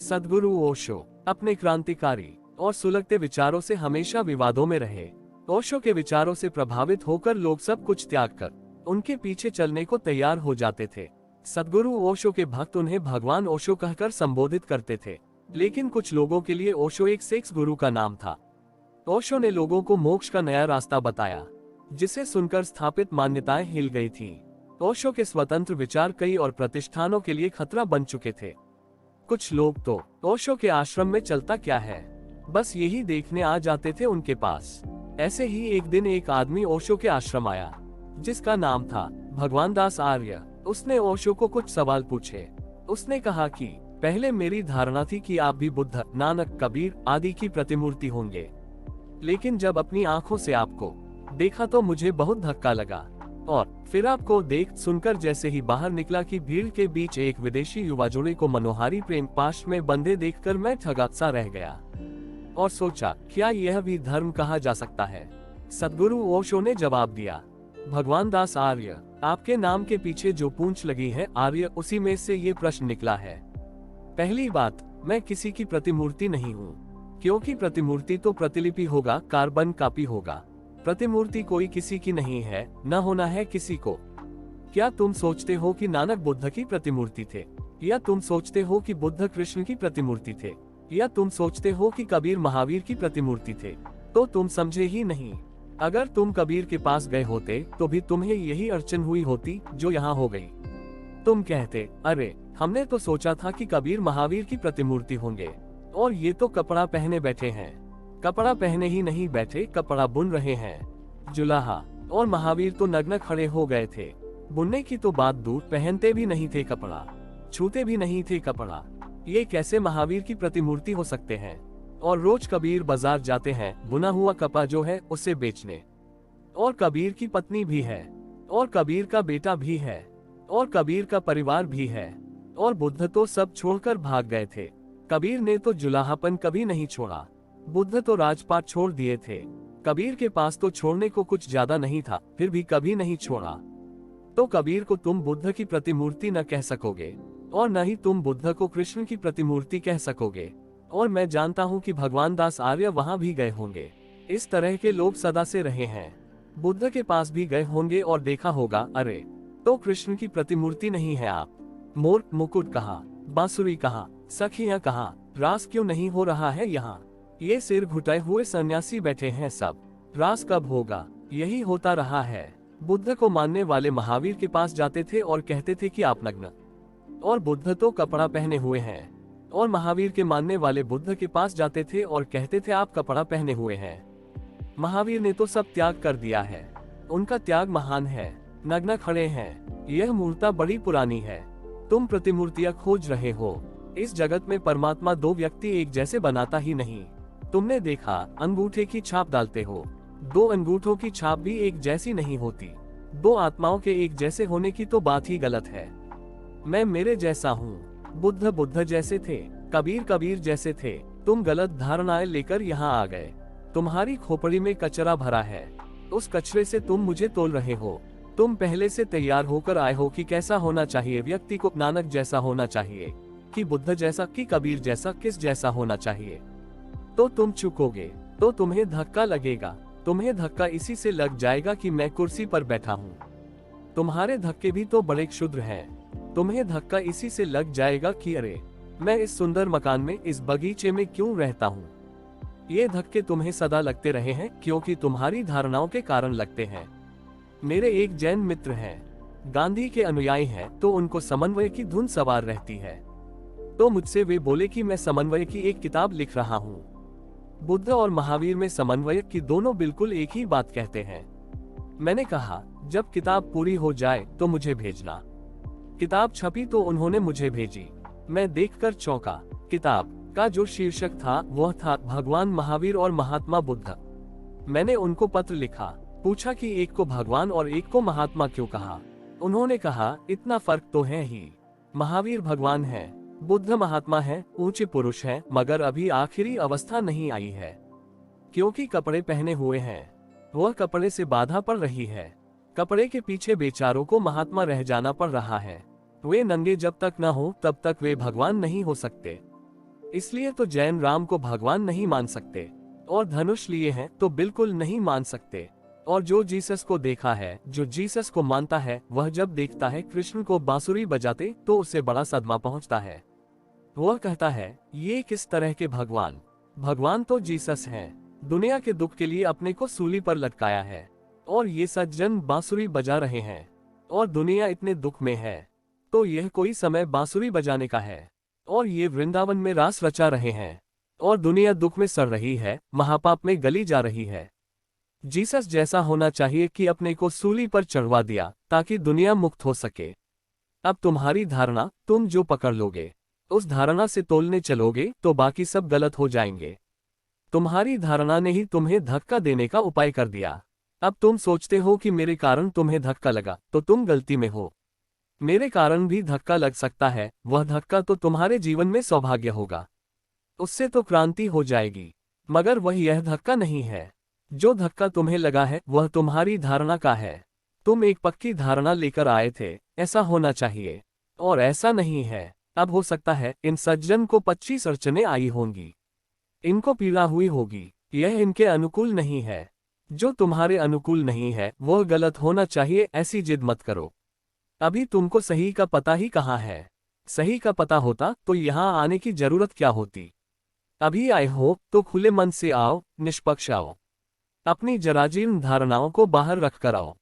सद्गुरु ओशो अपने क्रांतिकारी और सुलगते विचारों से हमेशा विवादों में रहे। ओशो के विचारों से प्रभावित होकर लोग सब कुछ त्याग कर उनके पीछे चलने को तैयार हो जाते थे। सद्गुरु ओशो के भक्त उन्हें भगवान ओशो कहकर संबोधित करते थे, लेकिन कुछ लोगों के लिए ओशो एक सेक्स गुरु का नाम था। ओशो ने लोगों को मोक्ष का नया रास्ता बताया, जिसे सुनकर स्थापित मान्यताएं हिल गई थीं। ओशो के स्वतंत्र विचार कई और प्रतिष्ठानों के लिए खतरा बन चुके थे। कुछ लोग तो ओशो के आश्रम में चलता क्या है बस यही देखने आ जाते थे उनके पास। ऐसे ही एक दिन एक आदमी ओशो के आश्रम आया, जिसका नाम था भगवान दास आर्य। उसने ओशो को कुछ सवाल पूछे। उसने कहा कि पहले मेरी धारणा थी कि आप भी बुद्ध, नानक, कबीर आदि की प्रतिमूर्ति होंगे, लेकिन जब अपनी आंखों से आपको देखा तो मुझे बहुत धक्का लगा। और फिर आपको देख सुनकर जैसे ही बाहर निकला कि भीड़ के बीच एक विदेशी युवा जोड़े को मनोहारी प्रेम पाश में बंधे देखकर मैं ठगा सा रह गया और सोचा, क्या यह भी धर्म कहा जा सकता है? सद्गुरु ओशो ने जवाब दिया, भगवान दास आर्य, आपके नाम के पीछे जो पूंछ लगी है आर्य, उसी में से ये प्रश्न निकला है। पहली बात, मैं किसी की प्रतिमूर्ति नहीं हूँ, क्योंकि प्रतिमूर्ति तो प्रतिलिपि होगा, कार्बन कॉपी होगा। प्रतिमूर्ति कोई किसी की नहीं है, न होना है किसी को। क्या तुम सोचते हो कि नानक बुद्ध की प्रतिमूर्ति थे, या तुम सोचते हो कि बुद्ध कृष्ण की प्रतिमूर्ति थे, या तुम सोचते हो कि कबीर महावीर की प्रतिमूर्ति थे? तो तुम समझे ही नहीं। अगर तुम कबीर के पास गए होते तो भी तुम्हें यही अड़चन हुई होती जो यहाँ हो गई। तुम कहते, अरे हमने तो सोचा था कि कबीर महावीर की प्रतिमूर्ति होंगे, और ये तो कपड़ा पहने बैठे हैं। कपड़ा पहने ही नहीं बैठे, कपड़ा बुन रहे हैं। जुलाहा और महावीर तो नग्न खड़े हो गए थे। बुनने की तो बात दूर, पहनते भी नहीं थे कपड़ा, छूते भी नहीं थे कपड़ा। ये कैसे महावीर की प्रतिमूर्ति हो सकते हैं? और रोज कबीर बाजार जाते हैं बुना हुआ कपड़ा जो है उसे बेचने। और कबीर की पत्नी भी है, और कबीर का बेटा भी है, और कबीर का परिवार भी है। और बुद्ध तो सब छोड़कर भाग गए थे। कबीर ने तो जुलाहापन कभी नहीं छोड़ा। बुद्ध तो राजपाट छोड़ दिए थे। कबीर के पास तो छोड़ने को कुछ ज्यादा नहीं था, फिर भी कभी नहीं छोड़ा। तो कबीर को तुम बुद्ध की प्रतिमूर्ति न कह सकोगे, और न ही तुम बुद्ध को कृष्ण की प्रतिमूर्ति कह सकोगे। और मैं जानता हूँ कि भगवान दास आर्य वहाँ भी गए होंगे। इस तरह के लोग सदा से रहे हैं। बुद्ध के पास भी गए होंगे और देखा होगा, अरे तो कृष्ण की प्रतिमूर्ति नहीं है आप। मोर मुकुट कहाँ, बांसुरी कहाँ, सखियाँ कहाँ, रास क्यों नहीं हो रहा है यहाँ? ये सिर घुटाए हुए सन्यासी बैठे हैं सब। रास कब होगा? यही होता रहा है। बुद्ध को मानने वाले महावीर के पास जाते थे और कहते थे कि आप नग्न, और बुद्ध तो कपड़ा पहने हुए हैं। और महावीर के मानने वाले बुद्ध के पास जाते थे और कहते थे आप कपड़ा पहने हुए हैं। महावीर ने तो सब त्याग कर दिया है। उनका त्याग महान है। नग्न खड़े हैं। यह मूर्ता बड़ी पुरानी है। तुम प्रतिमूर्तियां खोज रहे हो। इस जगत में परमात्मा दो व्यक्ति एक जैसे बनाता ही नहीं। तुमने देखा, अंगूठे की छाप डालते हो, दो अंगूठों की छाप भी एक जैसी नहीं होती। दो आत्माओं के एक जैसे होने की तो बात ही गलत है। मैं मेरे जैसा हूँ। बुद्ध बुद्ध जैसे थे, कबीर कबीर जैसे थे। तुम गलत धारणाएं लेकर यहाँ आ गए। तुम्हारी खोपड़ी में कचरा भरा है। उस कचरे से तुम मुझे तोल रहे हो। तुम पहले से तैयार होकर आए हो कि कैसा होना चाहिए व्यक्ति को। नानक जैसा होना चाहिए, कि बुद्ध जैसा, कि कबीर जैसा, किस जैसा होना चाहिए? तो तुम चुकोगे तो तुम्हें धक्का लगेगा। तुम्हें धक्का इसी से लग जाएगा कि मैं कुर्सी पर बैठा हूँ। तुम्हारे धक्के भी तो बड़े क्षुद्र हैं। तुम्हें धक्का इसी से लग जाएगा कि अरे मैं इस सुंदर मकान में, इस बगीचे में क्यों रहता हूँ। ये धक्के तुम्हें सदा लगते रहे हैं, क्योंकि तुम्हारी धारणाओं के कारण लगते हैं। मेरे एक जैन मित्र हैं, गांधी के अनुयायी हैं, तो उनको समन्वय की धुन सवार रहती है। तो मुझसे वे बोले कि मैं समन्वय की एक किताब लिख रहा हूँ। बुद्ध और महावीर में समन्वय की दोनों बिल्कुल एक ही बात कहते हैं। मैंने कहा, जब किताब पूरी हो जाए तो मुझे भेजना। किताब छपी तो उन्होंने मुझे भेजी। मैं देखकर चौंका। किताब का जो शीर्षक था वह था भगवान महावीर और महात्मा बुद्ध। मैंने उनको पत्र लिखा, पूछा कि एक को भगवान और एक को महात्मा क्यों कहा। उन्होंने कहा, इतना फर्क तो है ही। महावीर भगवान है, बुद्ध महात्मा है, ऊंचे पुरुष हैं, मगर अभी आखिरी अवस्था नहीं आई है, क्योंकि कपड़े पहने हुए हैं। वह कपड़े से बाधा पड़ रही है। कपड़े के पीछे बेचारों को महात्मा रह जाना पड़ रहा है। वे नंगे जब तक न हो तब तक वे भगवान नहीं हो सकते। इसलिए तो जैन राम को भगवान नहीं मान सकते, और धनुष लिए हैं तो बिल्कुल नहीं मान सकते। और जो जीसस को देखा है, जो जीसस को मानता है, वह जब देखता है कृष्ण को बांसुरी बजाते तो उसे बड़ा सदमा पहुंचता है। वह कहता है, ये किस तरह के भगवान? भगवान तो जीसस हैं। दुनिया के दुख के लिए अपने को सूली पर लटकाया है, और ये सज्जन बांसुरी बजा रहे हैं, और दुनिया इतने दुख में है, तो यह कोई समय बांसुरी बजाने का है। और ये वृंदावन में रास रचा रहे हैं, और दुनिया दुख में सड़ रही है, महापाप में गली जा रही है। जीसस जैसा होना चाहिए कि अपने को सूली पर चढ़वा दिया ताकि दुनिया मुक्त हो सके। अब तुम्हारी धारणा, तुम जो पकड़ लोगे, उस धारणा से तोलने चलोगे तो बाकी सब गलत हो जाएंगे। तुम्हारी धारणा ने ही तुम्हें धक्का देने का उपाय कर दिया। अब तुम सोचते हो कि मेरे कारण तुम्हें धक्का लगा, तो तुम गलती में हो। मेरे कारण भी धक्का लग सकता है, वह धक्का तो तुम्हारे जीवन में सौभाग्य होगा, उससे तो क्रांति हो जाएगी। मगर वह यह धक्का नहीं है। जो धक्का तुम्हें लगा है वह तुम्हारी धारणा का है। तुम एक पक्की धारणा लेकर आए थे, ऐसा होना चाहिए, और ऐसा नहीं है। अब हो सकता है इन सज्जन को 25 अड़चनें आई होंगी, इनको पीड़ा हुई होगी, यह इनके अनुकूल नहीं है। जो तुम्हारे अनुकूल नहीं है वह गलत होना चाहिए, ऐसी जिद मत करो। अभी तुमको सही का पता ही कहाँ है। सही का पता होता तो यहाँ आने की जरूरत क्या होती। अभी आए हो तो खुले मन से आओ, निष्पक्ष आओ, अपनी जराजीर्ण धारणाओं को बाहर रख कर आओ।